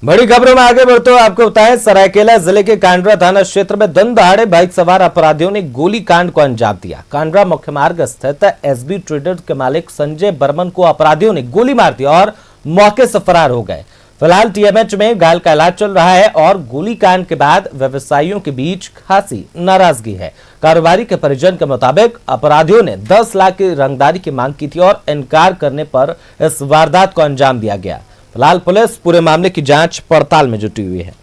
बड़ी खबरों में आगे बढ़ते हुए आपको बताएं, सरायकेला जिले के कांडरा थाना क्षेत्र में दिन दहाड़े बाइक सवार अपराधियों ने गोली कांड को अंजाम दिया। कांडरा मुख्य मार्ग स्थित एसबी ट्रेडर्स के मालिक संजय बर्मन को अपराधियों ने गोली मार दी और मौके से फरार हो गए। फिलहाल टीएमएच में घायल का इलाज चल रहा है और गोली कांड के बाद व्यवसायियों के बीच खासी नाराजगी है। कारोबारी के परिजन के मुताबिक अपराधियों ने 10 लाख की रंगदारी की मांग की थी और इनकार करने पर इस वारदात को अंजाम दिया गया। फिलहाल पुलिस पूरे मामले की जांच पड़ताल में जुटी हुई है।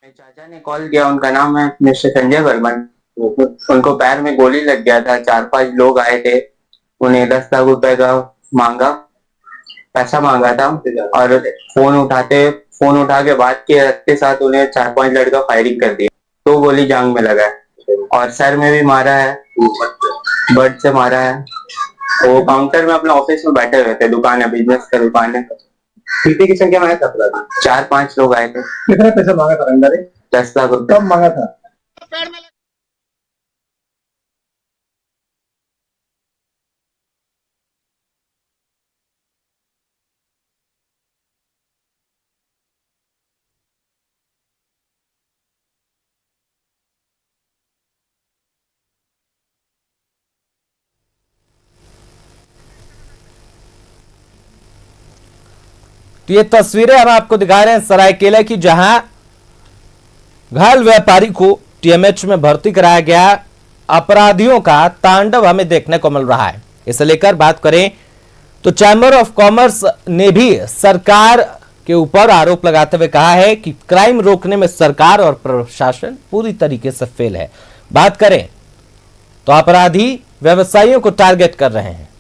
चाचा ने कॉल किया, उनका नाम है मिस्टर संजय वर्मन। उनको पैर में गोली लग गया था। 4-5 लोग आए थे, उन्हें 10 लाख रुपए का पैसा मांगा था और फोन उठा के बात किए रखते साथ उन्हें 4-5 लड़का फायरिंग कर दिया। 2 गोली जांग में लगा है और सर में भी मारा है, बर्ड से मारा है। वो काउंटर में अपने ऑफिस में बैठे हुए थे, दुकान है, बिजनेस का दुकान है। पीटे की संख्या में आया था? 4-5 लोग आए थे। कितना पैसा मांगा था रंगदारी? 10 लाख रुपए। कब मांगा था? तो ये तस्वीरें हम आपको दिखा रहे हैं सरायकेला की, जहां घायल व्यापारी को टीएमएच में भर्ती कराया गया। अपराधियों का तांडव हमें देखने को मिल रहा है। इसे लेकर बात करें तो चैंबर ऑफ कॉमर्स ने भी सरकार के ऊपर आरोप लगाते हुए कहा है कि क्राइम रोकने में सरकार और प्रशासन पूरी तरीके से फेल है। बात करें तो अपराधी व्यवसायियों को टारगेट कर रहे हैं।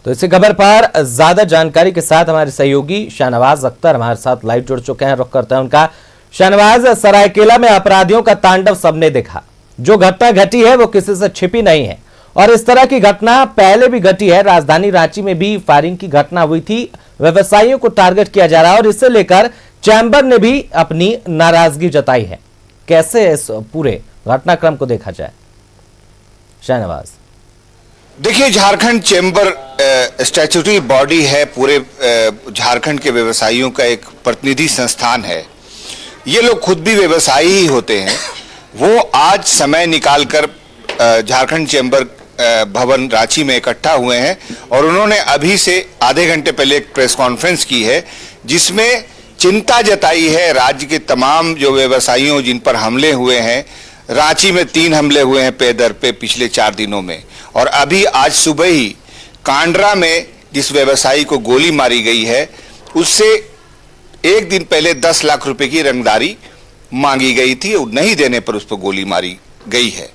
तो इसी खबर पर ज्यादा जानकारी के साथ हमारे सहयोगी शाहनवाज अख्तर हमारे साथ लाइव जुड़ चुके हैं। रुख करते हैं उनका। शाहनवाज, सरायकेला में अपराधियों का तांडव सबने देखा। जो घटना घटी है वो किसी से छिपी नहीं है और इस तरह की घटना पहले भी घटी है। राजधानी रांची में भी फायरिंग की घटना हुई थी। व्यवसायियों को टारगेट किया जा रहा है और इसे लेकर चैंबर ने भी अपनी नाराजगी जताई है। कैसे इस पूरे घटनाक्रम को देखा जाए, शाहनवाज? देखिए, झारखंड चैम्बर स्टैट्यूटरी बॉडी है, पूरे झारखंड के व्यवसायियों का एक प्रतिनिधि संस्थान है। ये लोग खुद भी व्यवसायी ही होते हैं। वो आज समय निकालकर झारखंड चैम्बर भवन रांची में इकट्ठा हुए हैं और उन्होंने अभी से आधे घंटे पहले एक प्रेस कॉन्फ्रेंस की है जिसमें चिंता जताई है राज्य के तमाम जो व्यवसायियों जिन पर हमले हुए हैं। रांची में 3 हमले हुए हैं पे दर पे पिछले 4 दिनों में, और अभी आज सुबह ही कांडरा में जिस व्यवसायी को गोली मारी गई है उससे 1 दिन पहले 10 लाख रुपए की रंगदारी मांगी गई थी, नहीं देने पर उस पर गोली मारी गई है।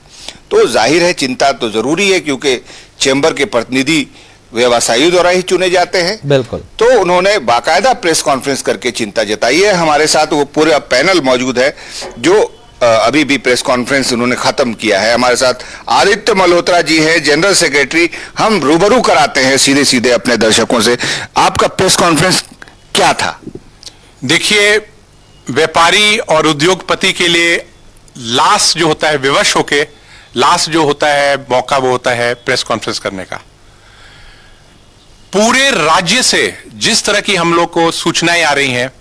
तो जाहिर है चिंता तो जरूरी है, क्योंकि चैम्बर के प्रतिनिधि व्यवसायियों द्वारा ही चुने जाते हैं। बिल्कुल। तो उन्होंने बाकायदा प्रेस कॉन्फ्रेंस करके चिंता जताई है। हमारे साथ वो पूरा पैनल मौजूद है जो अभी भी प्रेस कॉन्फ्रेंस उन्होंने खत्म किया है। हमारे साथ आदित्य मल्होत्रा जी हैं, जनरल सेक्रेटरी। हम रूबरू कराते हैं सीधे सीधे अपने दर्शकों से, आपका प्रेस कॉन्फ्रेंस क्या था? देखिए, व्यापारी और उद्योगपति के लिए लास्ट जो होता है, विवश होके लास्ट जो होता है मौका, वो होता है प्रेस कॉन्फ्रेंस करने का। पूरे राज्य से जिस तरह की हम लोग को सूचनाएं आ रही हैं,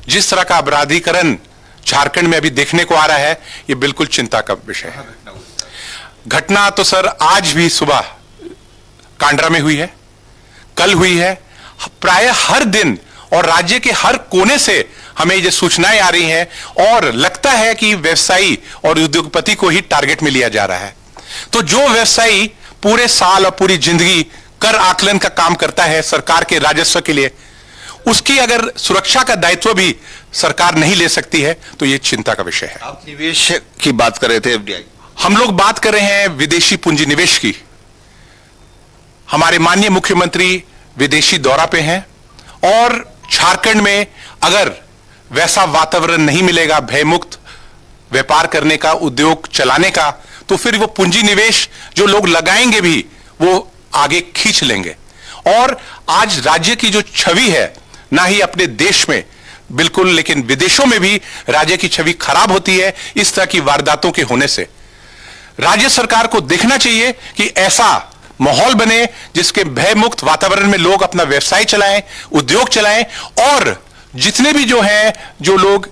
जिस तरह का अपराधीकरण झारखंड में अभी देखने को आ रहा है, ये बिल्कुल चिंता का विषय है। घटना तो सर आज भी सुबह कांडरा में हुई है, कल हुई है, प्राय हर दिन, और राज्य के हर कोने से हमें ये सूचनाएं आ रही हैं और लगता है कि व्यवसायी और उद्योगपति को ही टारगेट में लिया जा रहा है। तो जो व्यवसायी पूरे साल और पूरी जिंदगी कर आकलन का काम करता है सरकार के राजस्व के लिए, उसकी अगर सुरक्षा का दायित्व भी सरकार नहीं ले सकती है तो ये चिंता का विषय है। आप निवेश की बात कर रहे थे, एफडीआई। हम लोग बात कर रहे हैं विदेशी पूंजी निवेश की। हमारे माननीय मुख्यमंत्री विदेशी दौरा पे हैं और झारखंड में अगर वैसा वातावरण नहीं मिलेगा भयमुक्त व्यापार करने का, उद्योग चलाने का, तो फिर वो पूंजी निवेश जो लोग लगाएंगे भी वो आगे खींच लेंगे। और आज राज्य की जो छवि है, ना ही अपने देश में बिल्कुल, लेकिन विदेशों में भी राज्य की छवि खराब होती है इस तरह की वारदातों के होने से। राज्य सरकार को देखना चाहिए कि ऐसा माहौल बने जिसके भयमुक्त वातावरण में लोग अपना व्यवसाय चलाएं, उद्योग चलाएं, और जितने भी जो लोग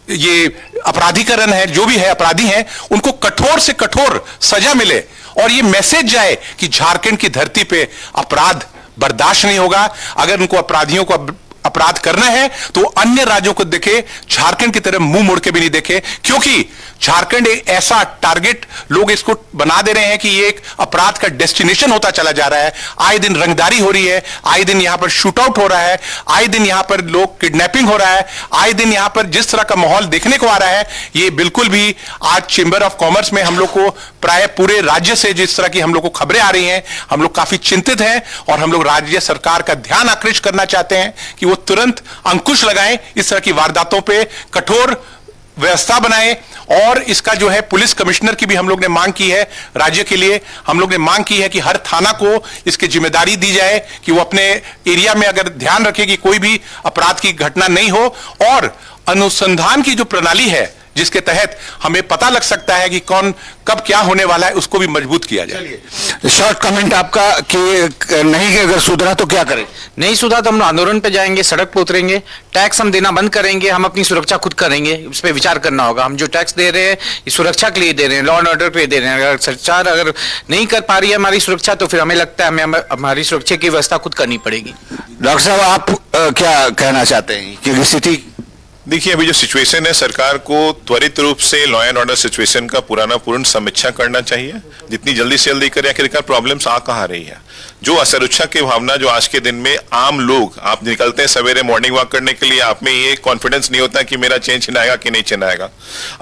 ये अपराधीकरण है, जो भी है अपराधी हैं, उनको कठोर से कठोर सजा मिले और ये मैसेज जाए कि झारखंड की धरती पे अपराध बर्दाश्त नहीं होगा। अगर उनको अपराधियों को अपराध करना है तो अन्य राज्यों को देखे, झारखंड की तरफ मुंह मोड़ के भी नहीं देखे, क्योंकि झारखंड एक ऐसा टारगेट लोग इसको बना दे रहे हैं कि ये एक अपराध का डेस्टिनेशन होता चला जा रहा है। आए दिन रंगदारी हो रही है, आए दिन यहां पर शूटआउट हो रहा है, आए दिन यहां पर लोग किडनैपिंग हो रहा है, आए दिन यहां पर जिस तरह का माहौल देखने को आ रहा है, ये बिल्कुल भी आज चेंबर ऑफ कॉमर्स में हम लोग को प्राय पूरे राज्य से जिस तरह की हम लोग को खबरें आ रही हैं, हम लोग काफी चिंतित हैं और हम लोग राज्य सरकार का ध्यान आकृष्ट करना चाहते हैं कि वो तुरंत अंकुश लगाएं, इस तरह की वारदातों पे कठोर व्यवस्था बनाएं। और इसका जो है पुलिस कमिश्नर की भी हम लोग ने मांग की है, राज्य के लिए हम लोग ने मांग की है कि हर थाना को इसकी जिम्मेदारी दी जाए कि वो अपने एरिया में अगर ध्यान रखे कि कोई भी अपराध की घटना नहीं हो, और अनुसंधान की जो प्रणाली है जिसके तहत हमें पता लग सकता है कि कौन कब क्या होने वाला है, उसको भी मजबूत किया जाए। शॉर्ट कमेंट आपका कि नहीं, कि अगर सुधरा तो क्या करें? नहीं सुधरा तो हम आंदोलन पे जाएंगे, सड़क पे उतरेंगे, टैक्स हम देना बंद करेंगे, हम अपनी सुरक्षा खुद करेंगे, इस पे विचार करना होगा। हम जो टैक्स दे रहे हैं ये सुरक्षा के लिए दे रहे हैं, लॉ एंड ऑर्डर पे दे रहे हैं। अगर सरकार अगर नहीं कर पा रही है हमारी सुरक्षा, तो फिर हमें लगता है हमें हमारी सुरक्षा की व्यवस्था खुद करनी पड़ेगी। डॉक्टर साहब, आप क्या कहना चाहते हैं कि स्थिति? देखिए, अभी जो सिचुएशन है, सरकार को त्वरित रूप से लॉ एंड ऑर्डर सिचुएशन का पूर्ण समीक्षा करना चाहिए, जितनी जल्दी से जल्दी करें। आखिरकार प्रॉब्लम्स आ कहाँ रही है? जो असुरक्षा की भावना जो आज के दिन में आम लोग, आप निकलते हैं सवेरे मॉर्निंग वॉक करने के लिए, आप में ये कॉन्फिडेंस नहीं होता कि मेरा चेन छिनाएगा कि नहीं छिनाएगा।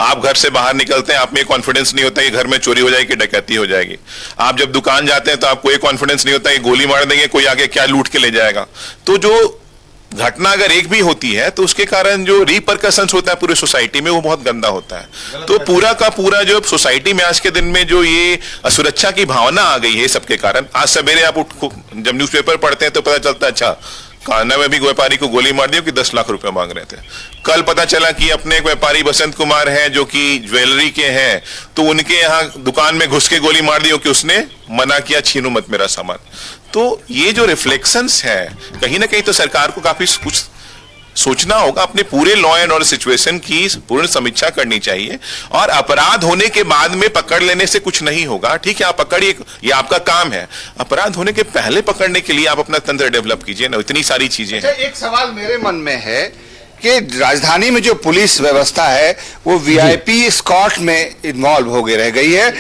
आप घर से बाहर निकलते हैं, आप में कॉन्फिडेंस नहीं होता कि घर में चोरी हो जाएगी, डकैती हो जाएगी। आप जब दुकान जाते हैं तो आपको ये कॉन्फिडेंस नहीं होता कि गोली मार देंगे, कोई आगे क्या लूट के ले जाएगा। तो जो घटना अगर एक भी होती है तो उसके कारण जो रिपरकशंस होता है पूरे सोसाइटी में, वो बहुत गंदा होता है। तो पूरा का पूरा जो सोसाइटी में आज के दिन में जो ये असुरक्षा की भावना आ गई है सबके कारण, आज सवेरे आप जब न्यूज़पेपर पढ़ते हैं तो पता चलता है अच्छा कान्हा में भी व्यापारी को गोली मार दी कि 10 लाख रुपए मांग रहे थे। कल पता चला कि अपने एक व्यापारी बसंत कुमार हैं जो कि ज्वेलरी के हैं, तो उनके यहाँ दुकान में घुस के गोली मार दी कि उसने मना किया, छीनू मत मेरा सामान। तो ये जो रिफ्लेक्शंस है, कहीं ना कहीं तो सरकार को काफी कुछ सोचना होगा, अपने पूरे लॉ एंड ऑर्डर सिचुएशन की पूर्ण समीक्षा करनी चाहिए। और अपराध होने के बाद में पकड़ लेने से कुछ नहीं होगा, ठीक है, आप पकड़िए, ये आपका काम है। अपराध होने के पहले पकड़ने के लिए आप अपना तंत्र डेवलप कीजिए ना, इतनी सारी चीजें हैं। एक सवाल मेरे मन में है कि राजधानी में जो पुलिस व्यवस्था है वो वीआईपी स्कॉट में इन्वॉल्व हो गई रह गई है।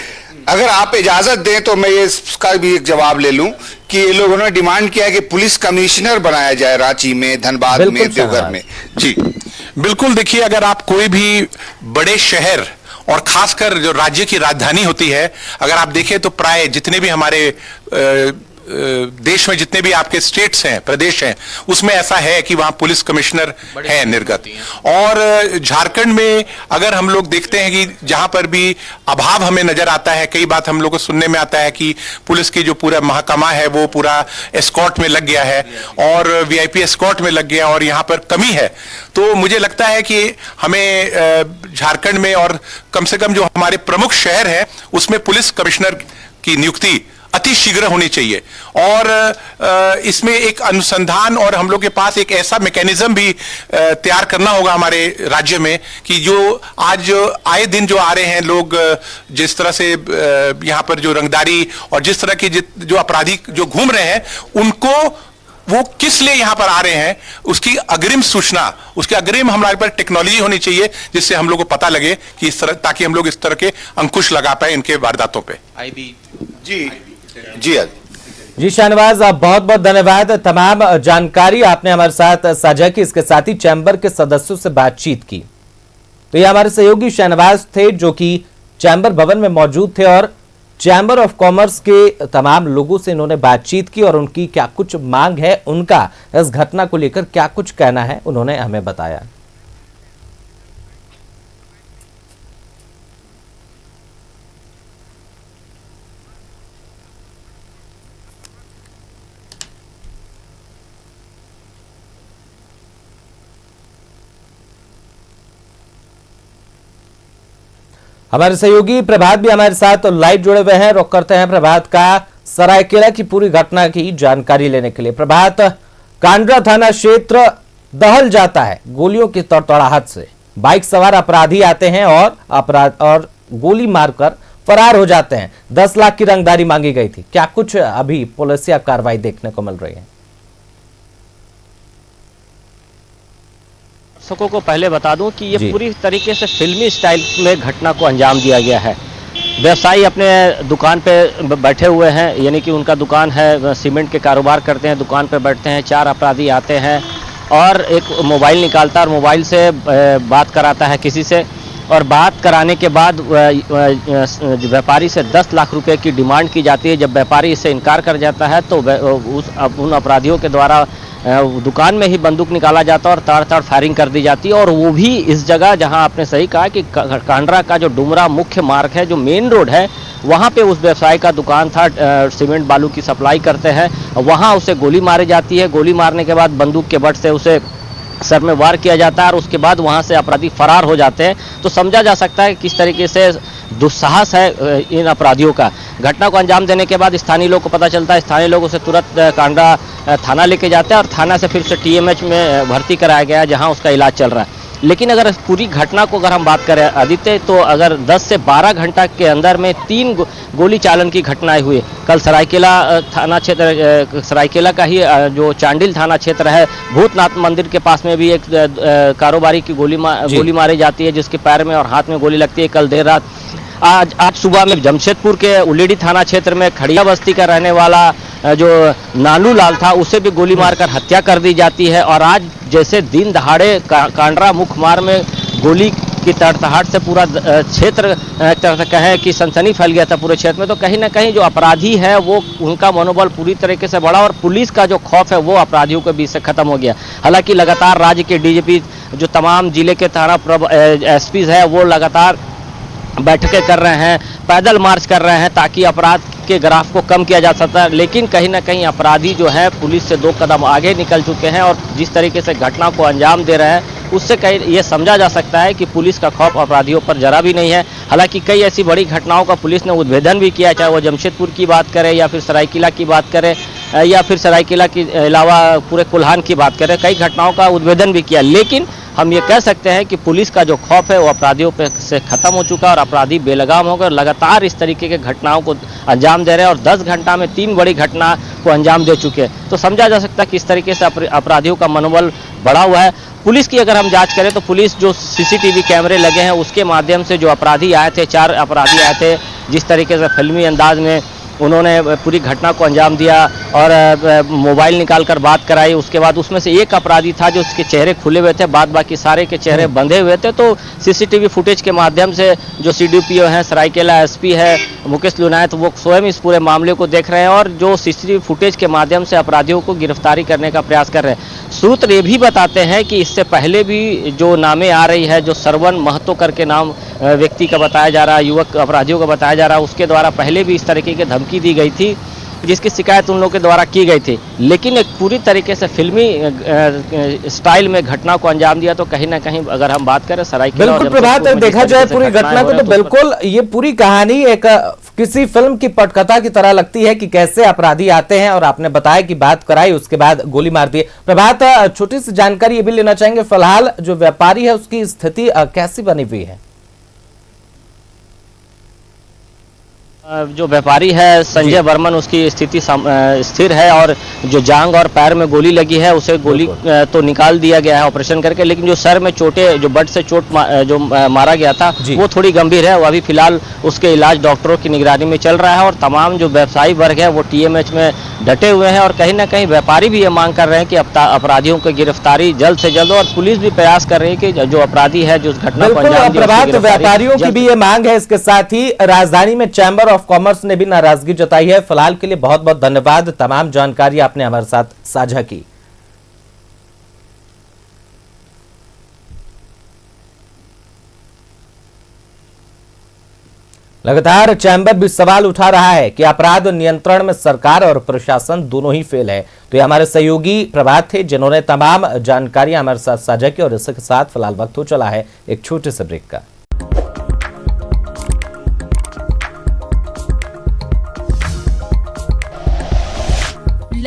अगर आप इजाजत दें तो मैं इसका भी एक जवाब ले लूं कि ये लोगों ने डिमांड किया है कि पुलिस कमिश्नर बनाया जाए रांची में, धनबाद में, देवघर में। जी बिल्कुल, देखिए, अगर आप कोई भी बड़े शहर और खासकर जो राज्य की राजधानी होती है, अगर आप देखें तो प्राय जितने भी हमारे देश में जितने भी आपके स्टेट्स हैं, प्रदेश हैं, उसमें ऐसा है कि वहां पुलिस कमिश्नर है निर्गत। और झारखंड में अगर हम लोग देखते हैं कि जहां पर भी अभाव हमें नजर आता है, कई बात हम लोग को सुनने में आता है कि पुलिस की जो पूरा महकमा है वो पूरा एस्कॉर्ट में लग गया है और वीआईपी एस्कॉर्ट में लग गया और यहां पर कमी है। तो मुझे लगता है कि हमें झारखंड में और कम से कम जो हमारे प्रमुख शहर है उसमें पुलिस कमिश्नर की नियुक्ति अति शीघ्र होनी चाहिए। और इसमें एक अनुसंधान और हम लोग के पास एक ऐसा मैकेनिज्म भी तैयार करना होगा हमारे राज्य में कि जो आज आए दिन जो आ रहे हैं लोग, जिस तरह से यहाँ पर जो रंगदारी और जिस तरह की जो अपराधी जो घूम रहे हैं, उनको वो किस लिए यहां पर आ रहे हैं उसकी अग्रिम सूचना, उसके अग्रिम हमारे पास टेक्नोलॉजी होनी चाहिए जिससे हम लोग को पता लगे कि इस तरह, ताकि हम लोग इस तरह के अंकुश लगा पाए इनके वारदातों पे। जी शाहनवाज, आप बहुत बहुत धन्यवाद। तमाम जानकारी आपने हमारे साथ साझा की, इसके साथ ही चैम्बर के सदस्यों से बातचीत की। तो ये हमारे सहयोगी शाहनवाज थे जो कि चैम्बर भवन में मौजूद थे और चैम्बर ऑफ कॉमर्स के तमाम लोगों से इन्होंने बातचीत की और उनकी क्या कुछ मांग है, उनका इस घटना को लेकर क्या कुछ कहना है, उन्होंने हमें बताया। हमारे सहयोगी प्रभात भी हमारे साथ लाइव जुड़े हुए हैं। रुख करते हैं प्रभात का सरायकेला की पूरी घटना की जानकारी लेने के लिए। प्रभात, कांड्रा थाना क्षेत्र दहल जाता है गोलियों की तड़तड़ाहट से। बाइक सवार अपराधी आते हैं और गोली मारकर फरार हो जाते हैं। 10 लाख की रंगदारी मांगी गई थी। क्या कुछ अभी पुलिसिया कार्रवाई देखने को मिल रही है? दर्शकों को पहले बता दूं कि ये पूरी तरीके से फिल्मी स्टाइल में घटना को अंजाम दिया गया है। व्यवसायी अपने दुकान पे बैठे हुए हैं, यानी कि उनका दुकान है, सीमेंट के कारोबार करते हैं, दुकान पे बैठते हैं। 4 अपराधी आते हैं और एक मोबाइल निकालता है और मोबाइल से बात कराता है किसी से, और बात कराने के बाद व्यापारी से 10 लाख रुपए की डिमांड की जाती है। जब व्यापारी इससे इनकार कर जाता है तो उन अपराधियों के द्वारा दुकान में ही बंदूक निकाला जाता है और ताड़ फायरिंग कर दी जाती है। और वो भी इस जगह जहां आपने सही कहा कि कांड्रा का जो डुमरा मुख्य मार्ग है, जो मेन रोड है, वहां पे उस व्यवसायी का दुकान था, सीमेंट बालू की सप्लाई करते हैं। वहां उसे गोली मारी जाती है। गोली मारने के बाद बंदूक के बट से उसे सर में वार किया जाता है और उसके बाद वहां से अपराधी फरार हो जाते हैं। तो समझा जा सकता है किस तरीके से दुस्साहस है इन अपराधियों का। घटना को अंजाम देने के बाद स्थानीय लोग को पता चलता है। स्थानीय लोग उसे तुरंत कांड्रा थाना लेके जाते हैं और थाना से फिर से TMH में भर्ती कराया गया, जहां उसका इलाज चल रहा है। लेकिन अगर पूरी घटना को अगर हम बात करें आदित्य, तो अगर 10 से 12 घंटा के अंदर में 3 गोली चालन की घटनाएं हुई। कल सरायकेला थाना क्षेत्र, सरायकेला का ही जो चांडिल थाना क्षेत्र है, भूतनाथ मंदिर के पास में भी एक कारोबारी की गोली मारी जाती है, जिसके पैर में और हाथ में गोली लगती है। कल देर रात आज सुबह में जमशेदपुर के उलेडी थाना क्षेत्र में खड़िया बस्ती का रहने वाला जो नानू लाल था, उसे भी गोली मारकर हत्या कर दी जाती है। और आज जैसे दिन दहाड़े कांड्रा मुख्य मार्ग में गोली की तड़तड़ाहट से पूरा क्षेत्र कहें कि सनसनी फैल गया था पूरे क्षेत्र में। तो कहीं ना कहीं जो अपराधी है वो उनका मनोबल पूरी तरीके से बढ़ा और पुलिस का जो खौफ है वो अपराधियों के बीच से खत्म हो गया। हालांकि लगातार राज्य के DGP, जो तमाम जिले के थाना SP है, वो लगातार बैठकें कर रहे हैं, पैदल मार्च कर रहे हैं, ताकि अपराध के ग्राफ को कम किया जा सकता है। लेकिन कहीं ना कहीं अपराधी जो है पुलिस से 2 कदम आगे निकल चुके हैं और जिस तरीके से घटना को अंजाम दे रहे हैं, उससे कहीं ये समझा जा सकता है कि पुलिस का खौफ अपराधियों पर जरा भी नहीं है। हालांकि कई ऐसी बड़ी घटनाओं का पुलिस ने उद्भेदन भी किया, चाहे वो जमशेदपुर की बात करें या फिर सरायकेला की बात करें या फिर सरायकेला के अलावा पूरे कोल्हान की बात करें, कई घटनाओं का उद्भेदन भी किया। लेकिन हम ये कह सकते हैं कि पुलिस का जो खौफ है वो अपराधियों पे से खत्म हो चुका है और अपराधी बेलगाम हो गए। लगातार इस तरीके के घटनाओं को अंजाम दे रहे हैं और 10 घंटा में 3 बड़ी घटना को अंजाम दे चुके हैं। तो समझा जा सकता है किस तरीके से अपराधियों का मनोबल बढ़ा हुआ है। पुलिस की अगर हम जांच करें तो पुलिस जो CCTV कैमरे लगे हैं उसके माध्यम से जो अपराधी आए थे, 4 अपराधी आए थे, जिस तरीके से फिल्मी अंदाज में उन्होंने पूरी घटना को अंजाम दिया और मोबाइल निकालकर बात कराई। उसके बाद उसमें से एक अपराधी था जो उसके चेहरे खुले हुए थे, बाद बाकी सारे के चेहरे बंधे हुए थे। तो CCTV फुटेज के माध्यम से जो CDPO हैं, सरायकेला SP है मुकेश लुनायत, वो स्वयं इस पूरे मामले को देख रहे हैं और जो CCTV फुटेज के माध्यम से अपराधियों को गिरफ्तारी करने का प्रयास कर रहे हैं। सूत्र ये भी बताते हैं कि इससे पहले भी जो नामें आ रही है, जो सरवन महतो करके नाम व्यक्ति का बताया जा रहा है, युवक अपराधियों का बताया जा रहा है, उसके द्वारा पहले भी इस तरीके की धमकी दी गई थी, जिसकी शिकायत उन लोगों के द्वारा की गई थी। लेकिन एक पूरी तरीके से फिल्मी स्टाइल में घटना को अंजाम दिया। तो कहीं ना कहीं अगर हम बात करें सरायकेला, बिल्कुल प्रभात, देखा जाए पूरी घटना को तो बिल्कुल ये पूरी कहानी एक किसी फिल्म की पटकथा की तरह लगती है कि कैसे अपराधी आते हैं और आपने बताया कि बात कराई, उसके बाद गोली मार दी। प्रभात, छोटी सी जानकारी ये भी लेना चाहेंगे, फिलहाल जो व्यापारी है उसकी स्थिति कैसी बनी हुई है? जो व्यापारी है संजय बर्मन, उसकी स्थिति स्थिर है और जो जांग और पैर में गोली लगी है उसे गोली तो निकाल दिया गया है ऑपरेशन करके। लेकिन जो सर में चोटें, जो बट से चोट जो मारा गया था, वो थोड़ी गंभीर है। वो अभी फिलहाल उसके इलाज डॉक्टरों की निगरानी में चल रहा है और तमाम जो व्यवसायी वर्ग है वो TMH में डटे हुए हैं। और कहीं ना कहीं व्यापारी भी ये मांग कर रहे हैं कि अपराधियों की गिरफ्तारी जल्द से जल्द, और पुलिस भी प्रयास कर रही है कि जो अपराधी है, जो घटना को अंजाम दिया, प्रभात, व्यापारियों की भी ये मांग है। इसके साथ ही राजधानी में चैंबर ऑफ कॉमर्स ने भी नाराजगी जताई है। फिलहाल के लिए बहुत बहुत धन्यवाद, तमाम जानकारी आपने हमारे साथ साझा की। लगातार चैंबर भी सवाल उठा रहा है कि अपराध नियंत्रण में सरकार और प्रशासन दोनों ही फेल है। तो ये हमारे सहयोगी प्रभात थे जिन्होंने तमाम जानकारियां हमारे साथ साझा की और इसके साथ फिलहाल वक्त हो चला है एक छोटे से ब्रेक का।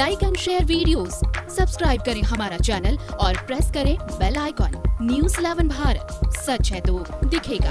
Like and share videos, subscribe करें हमारा चैनल और प्रेस करें बेल आइकॉन। News 11 भारत, सच है तो दिखेगा।